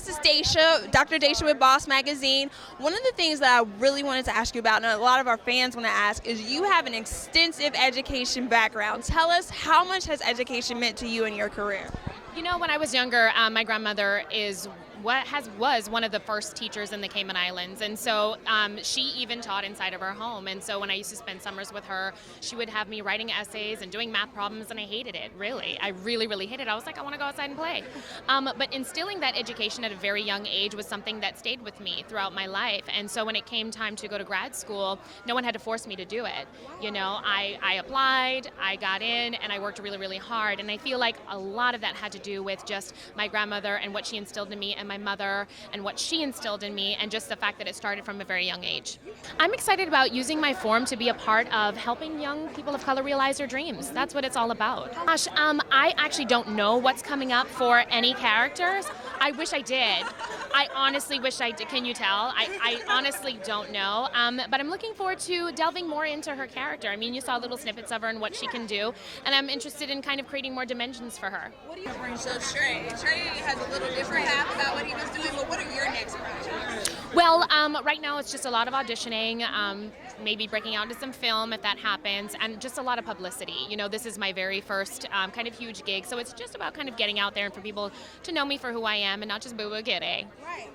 this is Desha, Dr. Desha with B.O.S. Magazine. One of the things that I really wanted to ask you about, and a lot of our fans want to ask, is you have an extensive education background. Tell us, how much has education meant to you in your career? You know, when I was younger, my grandmother was one of the first teachers in the Cayman Islands, and so she even taught inside of our home. And so when I used to spend summers with her, she would have me writing essays and doing math problems, and I hated it. Really, I really hated it. I was like, I want to go outside and play. But instilling that education at a very young age was something that stayed with me throughout my life. And so when it came time to go to grad school, no one had to force me to do it. You know, I applied, I got in, and I worked really hard. And I feel like a lot of that had to do with just my grandmother and what she instilled in me, and my mother and what she instilled in me, and just the fact that it started from a very young age. I'm excited about using my forum to be a part of helping young people of color realize their dreams. That's what it's all about. Gosh, I actually don't know what's coming up for any characters. I wish I did. I honestly wish I did. Can you tell? I honestly don't know. But I'm looking forward to delving more into her character. I mean, you saw little snippets of her and what she can do, and I'm interested in kind of creating more dimensions for her. What do you bring? So Trey has a little different path about what he was doing, but what are your next projects? Well, right now it's just a lot of auditioning, maybe breaking out into some film if that happens, and just a lot of publicity. You know, this is my very first kind of huge gig, so it's just about kind of getting out there and for people to know me for who I am and not just Boo Boo Kitty. Right.